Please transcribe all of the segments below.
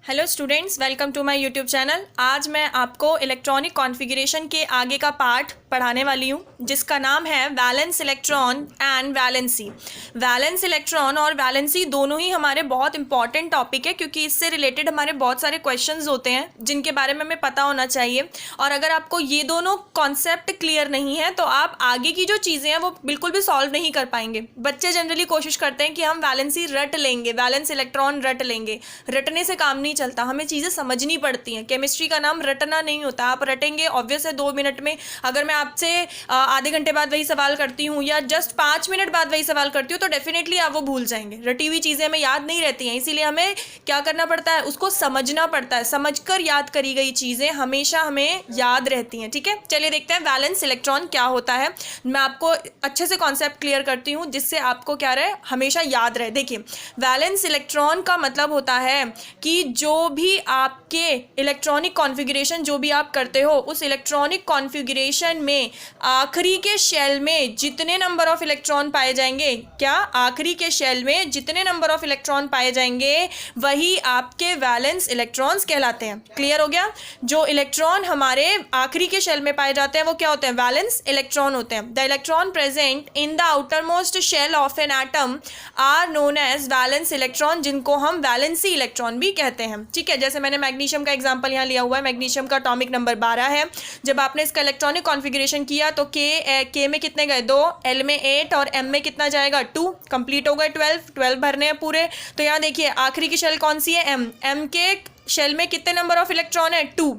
Hello students, welcome to my YouTube channel. आज मैं आपको इलेक्ट्रॉनिक कॉन्फ़िगरेशन के आगे का पार्ट पढ़ाने वाली हूँ, जिसका नाम है valence electron and valency. Valence electron और वैलेंसी दोनों ही हमारे बहुत इंपॉर्टेंट टॉपिक है, क्योंकि इससे रिलेटेड हमारे बहुत सारे क्वेश्चंस होते हैं जिनके बारे में हमें पता होना चाहिए। और अगर आपको ये दोनों कॉन्सेप्ट क्लियर नहीं है तो आप आगे की जो चीज़ें हैं वो बिल्कुल भी सॉल्व नहीं कर पाएंगे। बच्चे जनरली कोशिश करते हैं कि हम वैलेंसी रट लेंगे, वैलेंस इलेक्ट्रॉन रट लेंगे। रटने से काम नहीं चलता, हमें चीज़ें समझनी पड़ती हैं। केमिस्ट्री का नाम रटना नहीं होता। आप रटेंगे ऑब्वियस है 2 मिनट में। अगर मैं आपसे आधे घंटे बाद वही सवाल करती हूँ या जस्ट 5 मिनट बाद वही सवाल करती हूँ तो डेफिनेटली आप वो भूल जाएंगे। रटी हुई चीज़ें हमें याद नहीं रहती हैं, इसीलिए हमें क्या करना पड़ता है, उसको समझना पड़ता है। समझकर याद करी गई चीज़ें हमेशा हमें याद रहती हैं। ठीक है, चलिए देखते हैं वैलेंस इलेक्ट्रॉन क्या होता है। मैं आपको अच्छे से कॉन्सेप्ट क्लियर करती हूँ जिससे आपको क्या रहे, हमेशा याद रहे। देखिए, वैलेंस इलेक्ट्रॉन का मतलब होता है कि जो भी आपके इलेक्ट्रॉनिक कॉन्फ़िगरेशन जो भी आप करते हो, उस इलेक्ट्रॉनिक कॉन्फ़िगरेशन में आखिरी के शेल में जितने नंबर ऑफ इलेक्ट्रॉन पाए जाएंगे, क्या आखिरी के शेल में जितने नंबर ऑफ इलेक्ट्रॉन पाए जाएंगे वही आपके वैलेंस इलेक्ट्रॉन्स कहलाते हैं। क्लियर हो गया? जो इलेक्ट्रॉन हमारे आखिरी के शेल में पाए जाते हैं वो क्या होते हैं? वैलेंस इलेक्ट्रॉन होते हैं। The electron present in the outermost shell of an atom are known as valence electron, जिनको हम वैलेंसी इलेक्ट्रॉन भी कहते हैं। ठीक है, जैसे मैंने मैग्नीशियम का एग्जांपल यहाँ लिया हुआ है। मैग्नीशियम का एटॉमिक नंबर 12 है। जब आपने इसका इलेक्ट्रॉनिक कॉन्फ़िगरेशन किया तो के में कितने गए? 2, एल में 8 और एम में कितना जाएगा? 2। कंप्लीट हो गए 12 भरने हैं पूरे। तो यहाँ देखिए आखिरी की शेल कौन सी है? एम के शेल में कितने नंबर ऑफ इलेक्ट्रॉन है? 2।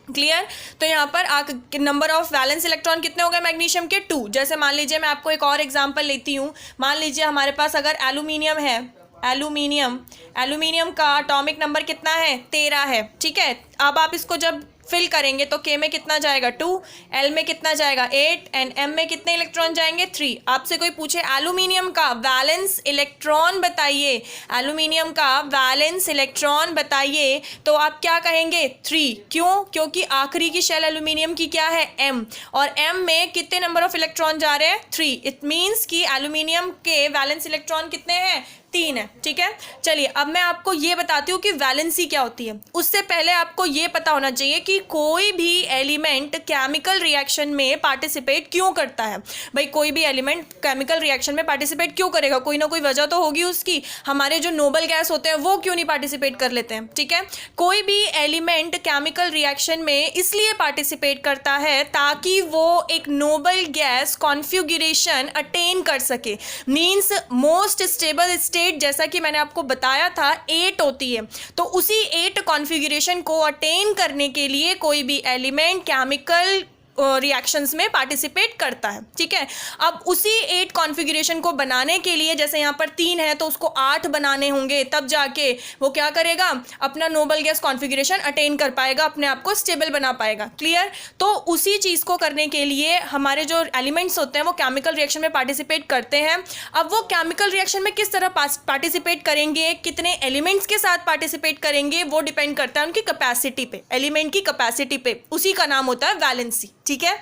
क्लियर? तो यहाँ पर नंबर ऑफ वैलेंस इलेक्ट्रॉन कितने हो गए मैग्नीशियम के? 2। जैसे मान लीजिए मैं आपको एक और एग्जांपल लेती हूँ। मान लीजिए हमारे पास अगर एल्यूमिनियम है, एल्यूमिनियम का एटॉमिक नंबर कितना है? 13 है। ठीक है, अब आप इसको जब फिल करेंगे तो के में कितना जाएगा? 2, एल में कितना जाएगा? 8 एंड एम में कितने इलेक्ट्रॉन जाएंगे? 3। आपसे कोई पूछे एल्यूमिनियम का वैलेंस इलेक्ट्रॉन बताइए, एल्यूमिनियम का वैलेंस इलेक्ट्रॉन बताइए, तो आप क्या कहेंगे? 3। क्यों? क्योंकि आखिरी की शेल एल्यूमिनियम की क्या है? एम, और एम में कितने नंबर ऑफ इलेक्ट्रॉन जा रहे हैं? 3। इट मीन्स कि एल्यूमिनियम के वैलेंस इलेक्ट्रॉन कितने हैं? 3 है। ठीक है, चलिए अब मैं आपको ये बताती हूँ कि वैलेंसी क्या होती है। उससे पहले आपको ये पता होना चाहिए कि कोई भी एलिमेंट केमिकल रिएक्शन में पार्टिसिपेट क्यों करता है। भाई कोई भी एलिमेंट केमिकल रिएक्शन में पार्टिसिपेट क्यों करेगा? कोई ना कोई वजह तो होगी उसकी। हमारे जो नोबल गैस होते हैं वो क्यों नहीं पार्टिसिपेट कर लेते हैं? ठीक है, कोई भी एलिमेंट केमिकल रिएक्शन में इसलिए पार्टिसिपेट करता है ताकि वो एक नोबल गैस कॉन्फ़िगरेशन अटेन कर सके। मीन्स मोस्ट स्टेबल स्टेट, जैसा कि मैंने आपको बताया था 8 होती है, तो उसी 8 कॉन्फ़िगरेशन को अटेन करने के लिए कोई भी एलिमेंट केमिकल रिएक्शंस में पार्टिसिपेट करता है। ठीक है, अब उसी 8 कॉन्फ़िगरेशन को बनाने के लिए, जैसे यहाँ पर 3 है तो उसको 8 बनाने होंगे, तब जाके वो क्या करेगा? अपना नोबल गैस कॉन्फ़िगरेशन अटेन कर पाएगा, अपने आप को स्टेबल बना पाएगा। क्लियर? तो उसी चीज़ को करने के लिए हमारे जो एलिमेंट्स होते हैं वो केमिकल रिएक्शन में पार्टिसिपेट करते हैं। अब वो केमिकल रिएक्शन में किस तरह पार्टिसिपेट करेंगे, कितने एलिमेंट्स के साथ पार्टिसिपेट करेंगे, वो डिपेंड करता है उनकी कैपेसिटी पे, एलिमेंट की कैपेसिटी पे। उसी का नाम होता है वैलेंसी। ठीक है,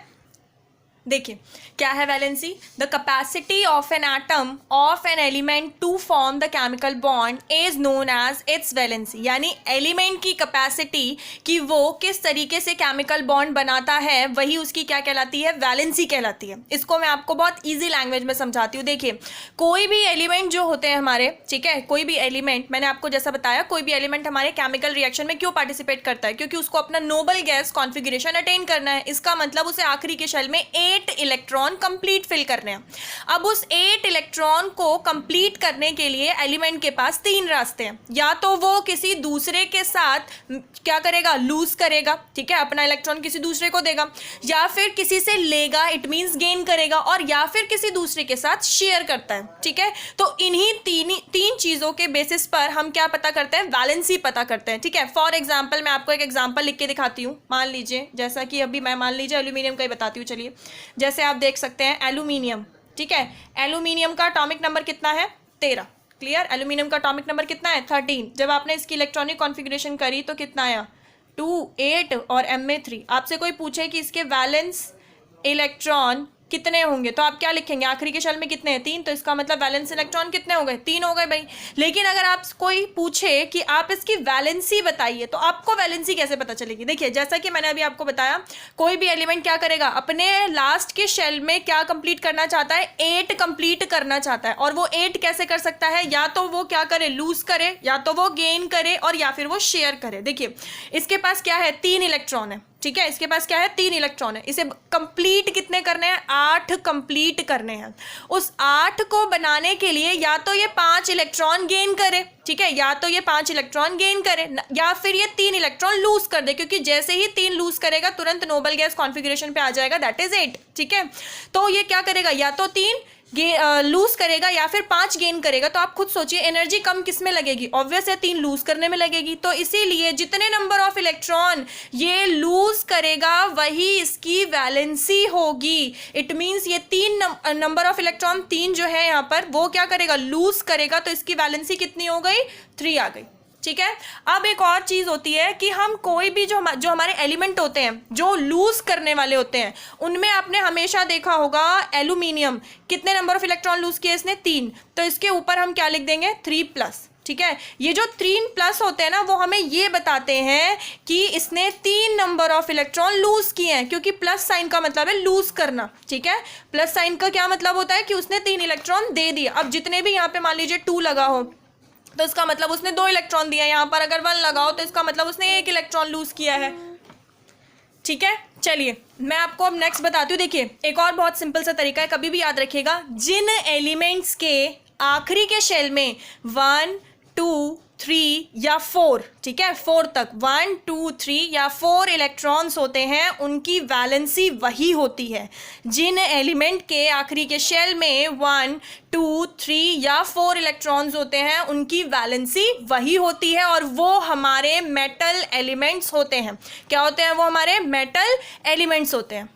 देखिए क्या है valency? The capacity of an atom of an element to form the chemical bond is known as its valency. यानी एलिमेंट की कैपेसिटी कि वो किस तरीके से केमिकल बॉन्ड बनाता है, वही उसकी क्या कहलाती है? वैलेंसी कहलाती है। इसको मैं आपको बहुत ईजी लैंग्वेज में समझाती हूँ। देखिए, कोई भी एलिमेंट जो होते हैं हमारे, ठीक है, कोई भी एलिमेंट, मैंने आपको जैसा बताया, कोई भी एलिमेंट हमारे केमिकल रिएक्शन में क्यों पार्टिसिपेट करता है? क्योंकि उसको अपना नोबल गैस कॉन्फ़िगरेशन अटेन करना है। इसका मतलब उसे आखिरी के शेल में 8 इलेक्ट्रॉन कंप्लीट फिल करने हैं। अब उस 8 इलेक्ट्रॉन को कंप्लीट करने के लिए एलिमेंट के पास 3 रास्ते हैं। या तो वो किसी दूसरे के साथ क्या करेगा? लूज करेगा। ठीक है, अपना इलेक्ट्रॉन किसी दूसरे को देगा, या फिर किसी से लेगा, इट मींस गेन करेगा, और या फिर किसी दूसरे के साथ शेयर करता है। ठीक है, तो इन्हीं तीन चीजों के बेसिस पर हम क्या पता करते हैं? वैलेंसी पता करते हैं। ठीक है, फॉर एग्जाम्पल मैं आपको एक एग्जाम्पल लिख के दिखाती हूँ। मान लीजिए, जैसा कि अभी मैं मान लीजिए एल्यूमिनियम का ही बताती हूँ। चलिए, जैसे आप देख सकते हैं एल्यूमिनियम, ठीक है, एल्यूमिनियम का एटॉमिक नंबर कितना है? 13। क्लियर? एल्यूमिनियम का एटॉमिक नंबर कितना है? 13। जब आपने इसकी इलेक्ट्रॉनिक कॉन्फ़िगरेशन करी तो कितना आया? 2, 8 और एम में 3। आपसे कोई पूछे कि इसके वैलेंस इलेक्ट्रॉन कितने होंगे, तो आप क्या लिखेंगे, आखिरी के शेल में कितने हैं, 3, तो इसका मतलब वैलेंस इलेक्ट्रॉन कितने हो गए, 3 हो गए भाई। लेकिन अगर आप कोई पूछे कि आप इसकी वैलेंसी बताइए, तो आपको वैलेंसी कैसे पता चलेगी। देखिए जैसा कि मैंने अभी आपको बताया, कोई भी एलिमेंट क्या करेगा, अपने लास्ट के शेल में क्या कंप्लीट करना चाहता है, 8 कंप्लीट करना चाहता है। और वो 8 कैसे कर सकता है, या तो वो क्या करे, लूज करे, या तो वो गेन करे, और या फिर वो शेयर करे। देखिए इसके पास क्या है, 3 इलेक्ट्रॉन है, ठीक है, इसके पास क्या है, 3 इलेक्ट्रॉन है। इसे कंप्लीट कितने करने हैं, 8 कंप्लीट करने हैं। उस 8 को बनाने के लिए या तो ये 5 इलेक्ट्रॉन गेन करे, ठीक है, या तो ये 5 इलेक्ट्रॉन गेन करे, या फिर ये 3 इलेक्ट्रॉन लूज कर दे, क्योंकि जैसे ही 3 लूज करेगा तुरंत नोबल गैस कॉन्फ़िगरेशन पे आ जाएगा, दैट इज 8, ठीक है। तो ये क्या करेगा, या तो 3 लूज करेगा या फिर 5 गेन करेगा। तो आप खुद सोचिए एनर्जी कम किस में लगेगी, ऑब्वियस है 3 लूज करने में लगेगी। तो इसीलिए जितने नंबर ऑफ इलेक्ट्रॉन ये लूज करेगा वही इसकी वैलेंसी होगी। इट मींस ये 3 नंबर ऑफ इलेक्ट्रॉन 3 जो है यहाँ पर वो क्या करेगा, लूज करेगा, तो इसकी वैलेंसी कितनी हो गई, 3 आ गई, ठीक है। अब एक और चीज होती है कि हम कोई भी जो हमारे एलिमेंट होते हैं जो लूज करने वाले होते हैं, उनमें आपने हमेशा देखा होगा एल्यूमिनियम कितने नंबर ऑफ इलेक्ट्रॉन लूज किए इसने, 3, तो इसके ऊपर हम क्या लिख देंगे, 3+, ठीक है। ये जो 3+ होते हैं ना, वो हमें ये बताते हैं कि इसने 3 नंबर ऑफ इलेक्ट्रॉन लूज किए हैं, क्योंकि प्लस साइन का मतलब है लूज करना, ठीक है। प्लस साइन का क्या मतलब होता है कि उसने 3 इलेक्ट्रॉन दे दिए। अब जितने भी यहाँ पे मान लीजिए 2 लगा हो तो इसका मतलब उसने 2 इलेक्ट्रॉन दिया, यहाँ पर अगर 1 लगाओ तो इसका मतलब उसने 1 इलेक्ट्रॉन लूज किया है, ठीक है। चलिए मैं आपको अब नेक्स्ट बताती हूँ। देखिए एक और बहुत सिंपल सा तरीका है, कभी भी याद रखिएगा, जिन एलिमेंट्स के आखिरी के शेल में 1, 2, 3 या 4, ठीक है, 4 तक 1, 2, 3 या 4 इलेक्ट्रॉन्स होते हैं, उनकी वैलेंसी वही होती है। जिन एलिमेंट के आखिरी के शेल में 1, 2, 3 या 4 इलेक्ट्रॉन्स होते हैं, उनकी वैलेंसी वही होती है, और वो हमारे मेटल एलिमेंट्स होते हैं। क्या होते हैं वो, हमारे मेटल एलिमेंट्स होते हैं।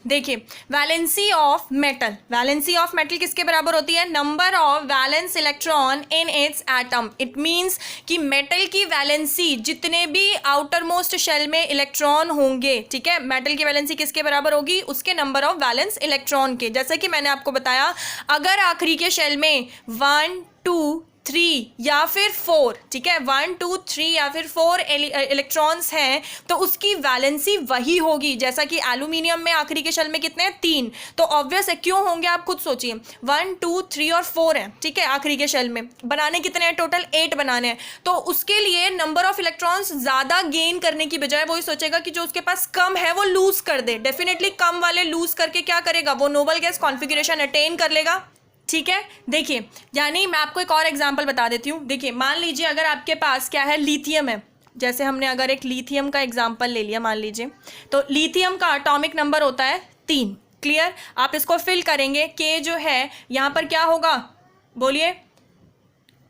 देखिए valency of metal, valency of metal किसके बराबर होती है, number of valence electron in its atom. It means कि मेटल की वैलेंसी, जितने भी आउटर मोस्ट शेल में इलेक्ट्रॉन होंगे, ठीक है, मेटल की वैलेंसी किसके बराबर होगी, उसके नंबर ऑफ वैलेंस इलेक्ट्रॉन के। जैसे कि मैंने आपको बताया, अगर आखिरी के शेल में 1, 2, 3 या फिर 4, ठीक है, 1, 2, 3 या फिर 4 इलेक्ट्रॉन्स हैं, तो उसकी वैलेंसी वही होगी। जैसा कि एल्यूमिनियम में आखिरी के शेल में कितने हैं, 3, तो ऑब्वियस है क्यों होंगे, आप खुद सोचिए, 1, 2, 3 और 4 हैं, ठीक है, आखिरी के शेल में बनाने कितने हैं, टोटल 8 बनाने हैं। तो उसके लिए नंबर ऑफ इलेक्ट्रॉन्स ज़्यादा गेन करने की बजाय वो सोचेगा कि जो उसके पास कम है वो लूज कर दे। डेफिनेटली कम वाले लूज करके क्या करेगा, वो नोबल गैस कॉन्फ़िगरेशन अटेन कर लेगा, ठीक है। देखिए यानी मैं आपको एक और एग्जांपल बता देती हूँ। देखिए मान लीजिए अगर आपके पास क्या है, लिथियम है, जैसे हमने अगर एक लिथियम का एग्जांपल ले लिया मान लीजिए, तो लिथियम का एटॉमिक नंबर होता है 3, क्लियर। आप इसको फिल करेंगे, के जो है यहाँ पर क्या होगा, बोलिए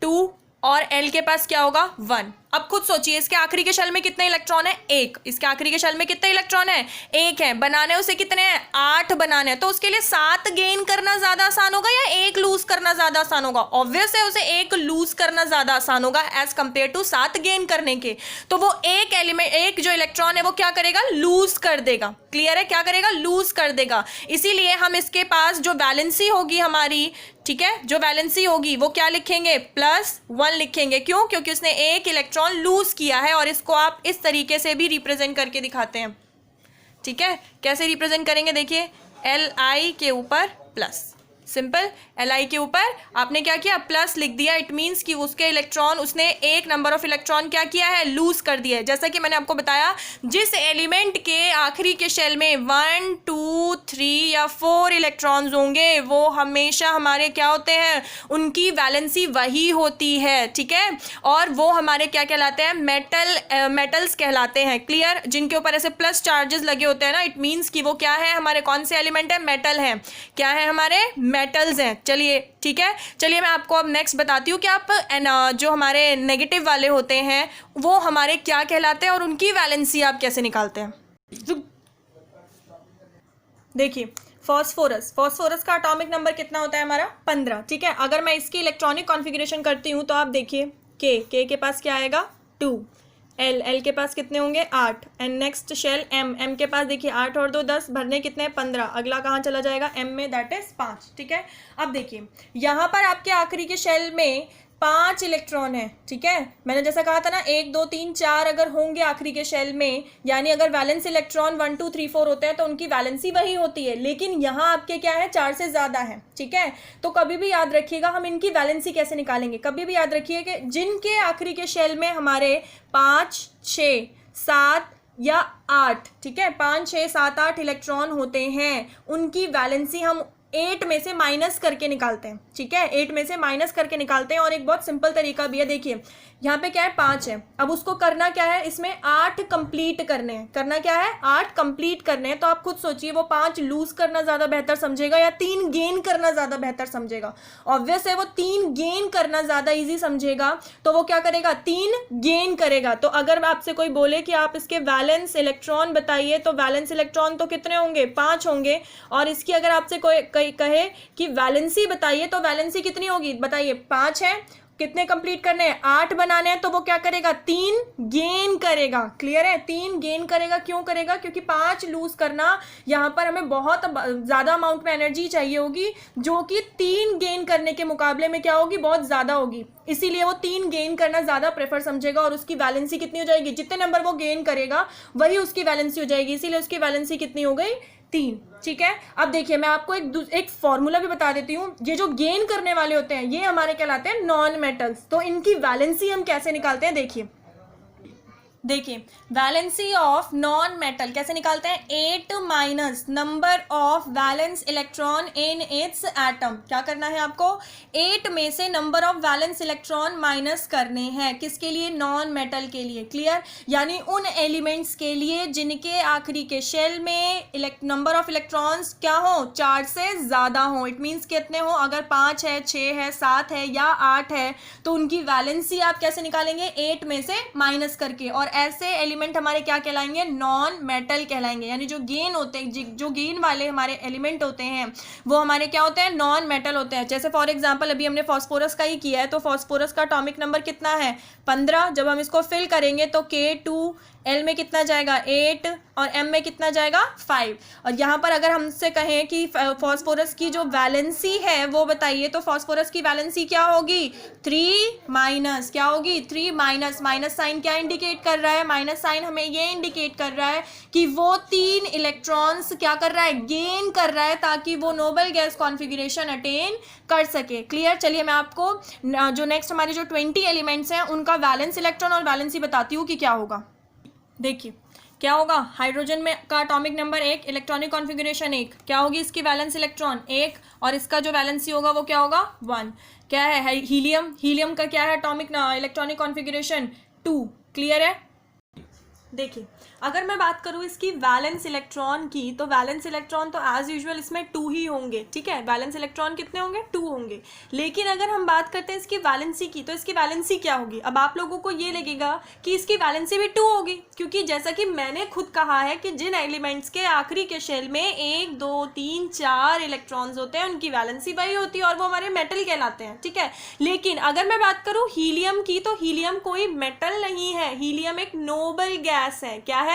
2, और एल के पास क्या होगा, 1। अब खुद सोचिए इसके आखिरी के शेल में कितने इलेक्ट्रॉन है, 1। इसके आखिरी के शेल में कितने इलेक्ट्रॉन है, 1 है। बनाने उसे कितने हैं, 8 बनाने हैं। तो उसके लिए 7 गेन करना ज्यादा आसान होगा या 1 लूज करना ज्यादा आसान होगा, ऑब्वियस है उसे 1 लूज करना ज्यादा आसान होगा एज कंपेयर टू 7 गेन करने के। तो वो एक एलिमेंट, एक जो इलेक्ट्रॉन है वो क्या करेगा, लूज कर देगा, क्लियर है, क्या करेगा, लूज कर देगा। इसीलिए हम इसके पास जो वैलेंसी होगी हमारी, ठीक है, जो वैलेंसी होगी वो क्या लिखेंगे, +1 लिखेंगे। क्यों, क्योंकि उसने 1 इलेक्ट्रॉन लूज किया है। और इसको आप इस तरीके से भी रिप्रेजेंट करके दिखाते हैं, ठीक है। कैसे रिप्रेजेंट करेंगे, देखिए Li के ऊपर प्लस, सिंपल, Li के ऊपर आपने क्या किया, प्लस लिख दिया। इट मीन्स कि उसके इलेक्ट्रॉन, उसने 1 नंबर ऑफ इलेक्ट्रॉन क्या किया है, लूज कर दिया है। जैसा कि मैंने आपको बताया, जिस एलिमेंट के आखिरी के शेल में 1, 2, 3 या 4 इलेक्ट्रॉन्स होंगे, वो हमेशा हमारे क्या होते हैं, उनकी वैलेंसी वही होती है, ठीक है। और वो हमारे क्या कहलाते हैं, मेटल्स कहलाते हैं, क्लियर। जिनके ऊपर ऐसे प्लस चार्जेस लगे होते हैं ना, इट मीन्स कि वो क्या है, हमारे कौन से एलिमेंट है, मेटल है, क्या है, हमारे मेटल्स हैं। चलिए ठीक है, चलिए मैं आपको अब नेक्स्ट बताती हूँ कि आप जो हमारे नेगेटिव वाले होते हैं वो हमारे क्या कहलाते हैं और उनकी वैलेंसी आप कैसे निकालते हैं। देखिए फॉस्फोरस का एटॉमिक नंबर कितना होता है हमारा, 15, ठीक है। अगर मैं इसकी इलेक्ट्रॉनिक कॉन्फ़िगरेशन करती हूँ तो आप देखिए के पास क्या आएगा, 2, एल, एल के पास कितने होंगे 8, and next shell M, M के पास देखिए 8 और 2 10, भरने कितने 15, अगला कहाँ चला जाएगा एम में, दैट इज 5, ठीक है। अब देखिए यहाँ पर आपके आखिरी के शेल में 5 इलेक्ट्रॉन है, ठीक है। मैंने जैसा कहा था ना 1 2 3 4 अगर होंगे आखिरी के शेल में, यानी अगर वैलेंस इलेक्ट्रॉन 1 2 3 4 होते हैं तो उनकी वैलेंसी वही होती है, लेकिन यहाँ आपके क्या है 4 से ज़्यादा है, ठीक है। तो कभी भी याद रखिएगा हम इनकी वैलेंसी कैसे निकालेंगे, कभी भी याद रखिए कि जिनके आखिरी के शेल में हमारे 5 6 7 या 8, ठीक है, 5 6 7 8 इलेक्ट्रॉन होते हैं, उनकी वैलेंसी हम 8 में से माइनस करके निकालते हैं, ठीक है, 8 में से माइनस करके निकालते हैं। और एक बहुत सिंपल तरीका भी है, देखिए यहाँ पे क्या है 5 है, अब उसको करना क्या है, इसमें 8 कंप्लीट करने हैं, करना क्या है 8 कंप्लीट करने हैं। तो आप खुद सोचिए वो 5 लूज करना ज़्यादा बेहतर समझेगा या 3 गेन करना ज़्यादा बेहतर समझेगा। ऑब्वियस है वो 3 गेन करना ज़्यादा ईजी समझेगा, तो वो क्या करेगा 3 गेन करेगा। तो अगर आपसे कोई बोले कि आप इसके वैलेंस इलेक्ट्रॉन बताइए, तो वैलेंस इलेक्ट्रॉन तो कितने होंगे 5 होंगे, और इसकी अगर आपसे कोई कहे कि वैलेंसी बताइए तो वैलेंसी कितनी होगी बताइए, 5 है, कितने कंप्लीट करने हैं 8 बनाने हैं, तो वो क्या करेगा 3 गेन करेगा। क्लियर है, 3 गेन करेगा, क्यों करेगा, क्योंकि 5 लूज करना यहाँ पर हमें बहुत ज़्यादा अमाउंट में एनर्जी चाहिए होगी, जो कि 3 गेन करने के मुकाबले में क्या होगी बहुत ज़्यादा होगी, इसीलिए वो 3 गेन करना ज़्यादा प्रेफर समझेगा। और उसकी वैलेंसी कितनी हो जाएगी, जितने नंबर वो गेन करेगा वही उसकी वैलेंसी हो जाएगी, इसीलिए उसकी वैलेंसी कितनी हो गई 3, ठीक है। अब देखिए मैं आपको एक फॉर्मूला भी बता देती हूँ, ये जो गेन करने वाले होते हैं ये हमारे कहलाते हैं नॉन मेटल्स। तो इनकी वैलेंसी हम कैसे निकालते हैं, देखिए वैलेंसी ऑफ नॉन मेटल कैसे निकालते हैं, 8 minus number of valence electron in its atom. क्या करना है आपको, 8 में से number of valence electron minus करने हैं, किसके लिए, नॉन मेटल के लिए। क्लियर, यानी उन एलिमेंट्स के लिए जिनके आखिरी के शेल में नंबर ऑफ इलेक्ट्रॉन्स क्या हो 4 से ज़्यादा हो। इट मीन्स कितने हो, अगर 5 है 6 है 7 है या 8 है तो उनकी वैलेंसी आप कैसे निकालेंगे 8 में से माइनस करके। और ऐसे एलिमेंट हमारे क्या कहलाएंगे, नॉन मेटल कहलाएंगे। यानी जो गेन होते हैं, जो गेन वाले हमारे एलिमेंट होते हैं वो हमारे क्या होते हैं, नॉन मेटल होते हैं। जैसे फॉर एग्जांपल अभी हमने फास्फोरस का ही किया है, तो फास्फोरस का एटॉमिक नंबर कितना है 15। जब हम इसको फिल करेंगे तो K2 एल में कितना जाएगा 8 और एम में कितना जाएगा 5। और यहाँ पर अगर हमसे कहें कि फास्फोरस की जो वैलेंसी है वो बताइए, तो फास्फोरस की वैलेंसी क्या होगी 3 माइनस, क्या होगी 3 माइनस। माइनस साइन क्या इंडिकेट कर रहा है, माइनस साइन हमें ये इंडिकेट कर रहा है कि वो 3 इलेक्ट्रॉन्स क्या कर रहा है, गेन कर रहा है, ताकि वो नोबल गैस कॉन्फिगरेशन अटेन कर सके। क्लियर, चलिए मैं आपको जो नेक्स्ट हमारे जो 20 एलिमेंट्स हैं उनका वैलेंस इलेक्ट्रॉन और वैलेंसी बताती हूँ कि क्या होगा। देखिए क्या होगा, हाइड्रोजन में का एटॉमिक नंबर 1, इलेक्ट्रॉनिक कॉन्फ़िगरेशन 1, क्या होगी इसकी वैलेंस इलेक्ट्रॉन 1, और इसका जो वैलेंसी होगा वो क्या होगा 1। क्या है हीलियम, हीलियम का क्या है एटॉमिक इलेक्ट्रॉनिक कॉन्फ़िगरेशन 2। क्लियर है। देखिए अगर मैं बात करूँ इसकी वैलेंस इलेक्ट्रॉन की, तो वैलेंस इलेक्ट्रॉन तो एज यूजुअल इसमें 2 ही होंगे, ठीक है। वैलेंस इलेक्ट्रॉन कितने होंगे 2 होंगे। लेकिन अगर हम बात करते हैं इसकी वैलेंसी की, तो इसकी वैलेंसी क्या होगी। अब आप लोगों को ये लगेगा कि इसकी वैलेंसी भी 2 होगी, क्योंकि जैसा कि मैंने खुद कहा है कि जिन एलिमेंट्स के आखिरी के शेल में 1 2 3 4 इलेक्ट्रॉन्स होते हैं उनकी वैलेंसी वही होती है और वो हमारे मेटल कहलाते हैं, ठीक है। लेकिन अगर मैं बात करूँ हीलियम की, तो हीलियम कोई मेटल नहीं है, हीलियम एक नोबल गैस है। क्या है,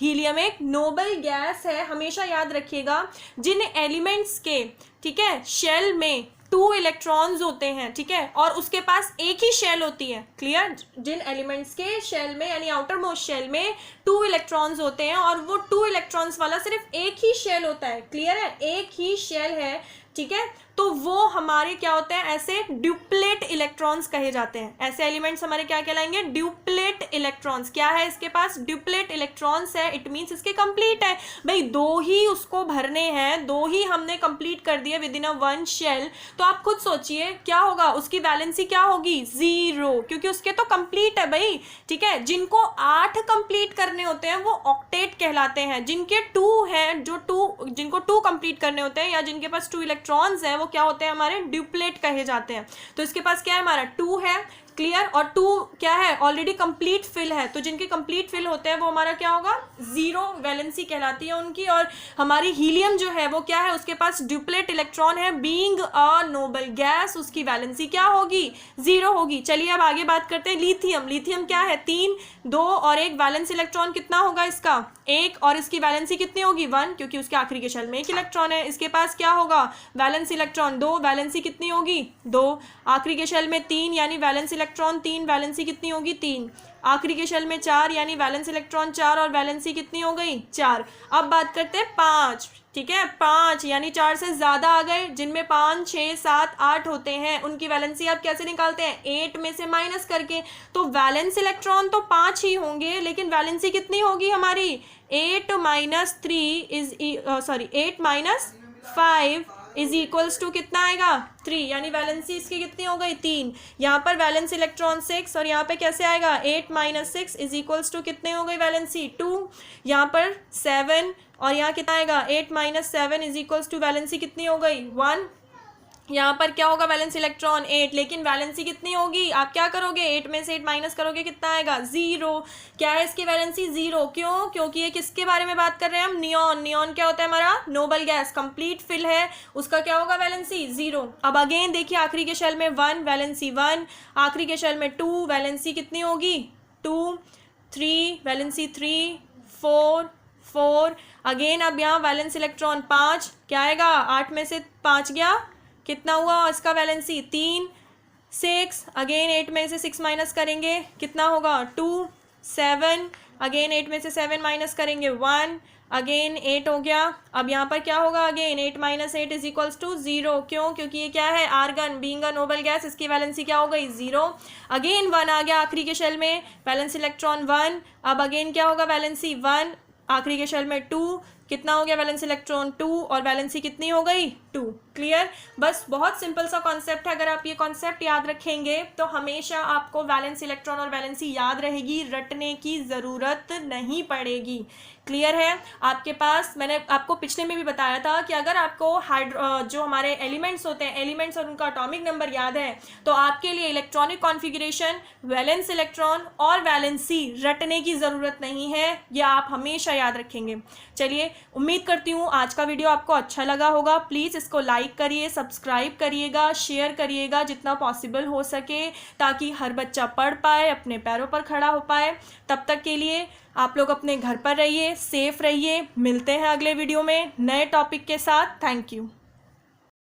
हीलियम एक नोबल गैस है। हमेशा याद रखिएगा जिन एलिमेंट्स के, ठीक है, शेल में 2 इलेक्ट्रॉन्स होते हैं, ठीक है, और उसके पास एक ही शेल होती है। क्लियर, जिन एलिमेंट्स के शेल में यानी आउटर मोस्ट शेल में 2 इलेक्ट्रॉन्स होते हैं और वो 2 इलेक्ट्रॉन्स वाला सिर्फ एक ही शेल होता है। क्लियर है, एक ही शेल है, ठीक है, तो वो हमारे क्या होते हैं, ऐसे ड्यूप्लेट इलेक्ट्रॉन्स कहे जाते हैं। ऐसे एलिमेंट्स हमारे क्या कहलाएंगे, ड्यूप्लेट इलेक्ट्रॉन्स। क्या है इसके पास, ड्यूप्लेट इलेक्ट्रॉन्स है, इट मीन्स इसके कंप्लीट है भाई, 2 ही उसको भरने हैं, 2 ही हमने कंप्लीट कर दिए विद इन अ 1 शेल। तो आप खुद सोचिए क्या होगा, उसकी वैलेंसी क्या होगी 0, क्योंकि उसके तो कंप्लीट है भाई, ठीक है। जिनको 8 कंप्लीट करने होते हैं वो ऑक्टेट कहलाते हैं, जिनके 2 हैं, जिनको 2 कंप्लीट करने होते हैं या जिनके पास 2 इलेक्ट्रॉन्स है वो क्या होते हैं हमारे ड्यूप्लेट कहे जाते हैं। तो इसके पास क्या है हमारा 2 है, क्लियर। और 2 क्या है, ऑलरेडी कंप्लीट फिल है, तो जिनके कंप्लीट फिल होते हैं वो हमारा क्या होगा, 0 वैलेंसी कहलाती है उनकी। और हमारी हीलियम जो है वो क्या है, उसके पास ड्यूप्लेट इलेक्ट्रॉन है, बीइंग अ नोबल गैस, उसकी वैलेंसी क्या होगी, 0 होगी। चलिए अब आगे बात करते हैं लिथियम। लिथियम क्या है, 3, 2 और 1, वैलेंस इलेक्ट्रॉन कितना होगा इसका, 1, और इसकी वैलेंसी कितनी होगी, 1, क्योंकि उसके आखिरी के शेल में 1 इलेक्ट्रॉन है। इसके पास क्या होगा, वैलेंस इलेक्ट्रॉन 2, वैलेंसी कितनी होगी, 2, आखिरी के शेल में 3 यानी वैलेंस इलेक्ट्रॉन 3, वैलेंसी कितनी होगी, 3, आखिरी के शेल में 4 यानी वैलेंस इलेक्ट्रॉन 4 और वैलेंसी कितनी हो गई, 4। अब बात करते हैं 5, ठीक है, 5 यानी 4 से ज़्यादा आ गए, जिनमें 5, 6, 7, 8 होते हैं, उनकी वैलेंसी आप कैसे निकालते हैं, 8 में से माइनस करके। तो वैलेंस इलेक्ट्रॉन तो 5 ही होंगे, लेकिन वैलेंसी कितनी होगी हमारी, 8 minus 3 is 8 minus 5 is equals to कितना आएगा, 3, यानी वैलेंसी इसकी कितनी हो गई, 3। यहाँ पर वैलेंस इलेक्ट्रॉन 6 और यहाँ पे कैसे आएगा, 8 माइनस 6 इज इक्वल्स टू कितने हो गई वैलेंसी, 2, यहाँ पर 7 और यहाँ कितना आएगा, 8 minus 7 is equals to valency कितनी हो गई, 1। यहाँ पर क्या होगा, वैलेंस इलेक्ट्रॉन 8, लेकिन वैलेंसी कितनी होगी, आप क्या करोगे, 8 में से 8 माइनस करोगे, कितना आएगा, 0। क्या है इसकी वैलेंसी, 0। क्यों, क्योंकि ये किसके बारे में बात कर रहे हैं हम, नियॉन। नियॉन क्या होता है हमारा, नोबल गैस, कंप्लीट फिल है, उसका क्या होगा वैलेंसी, 0। अब अगेन देखिए, आखिरी के शेल में 1, वैलेंसी 1, आखिरी के शेल में 2, वैलेंसी कितनी होगी, 2, 3, वैलेंसी 3, 4, 4, अगेन अब यहाँ वैलेंस इलेक्ट्रॉन 5, क्या आएगा, 8 में से 5 गया, कितना हुआ इसका वैलेंसी, 3, 6, अगेन 8 में से 6 माइनस करेंगे, कितना होगा, 2, 7, अगेन 8 में से 7 माइनस करेंगे, 1, अगेन 8 हो गया। अब यहाँ पर क्या होगा, again 8 minus 8 is equals to 0। क्यों, क्योंकि ये क्या है, argon, being a noble gas, इसकी वैलेंसी क्या हो गई, 0। अगेन 1 आ गया आखिरी के शेल में, वैलेंस इलेक्ट्रॉन 1, अब अगेन क्या होगा, वैलेंसी 1, आखिरी के शेल में 2, कितना हो गया वैलेंस इलेक्ट्रॉन 2 और वैलेंसी कितनी हो गई, 2। क्लियर। बस बहुत सिंपल सा कॉन्सेप्ट है, अगर आप ये कॉन्सेप्ट याद रखेंगे तो हमेशा आपको वैलेंस इलेक्ट्रॉन और वैलेंसी याद रहेगी, रटने की ज़रूरत नहीं पड़ेगी। क्लियर है। आपके पास मैंने आपको पिछले में भी बताया था कि अगर आपको जो हमारे एलिमेंट्स होते हैं, एलिमेंट्स और उनका एटॉमिक नंबर याद है, तो आपके लिए इलेक्ट्रॉनिक कॉन्फ़िगरेशन, वैलेंस इलेक्ट्रॉन और वैलेंसी रटने की ज़रूरत नहीं है, ये आप हमेशा याद रखेंगे। चलिए, उम्मीद करती हूँ आज का वीडियो आपको अच्छा लगा होगा। प्लीज़ इसको लाइक करिए, सब्सक्राइब करिएगा, शेयर करिएगा जितना पॉसिबल हो सके, ताकि हर बच्चा पढ़ पाए, अपने पैरों पर खड़ा हो पाए। तब तक के लिए आप लोग अपने घर पर रहिए, सेफ रहिए। मिलते हैं अगले वीडियो में नए टॉपिक के साथ। Thank you.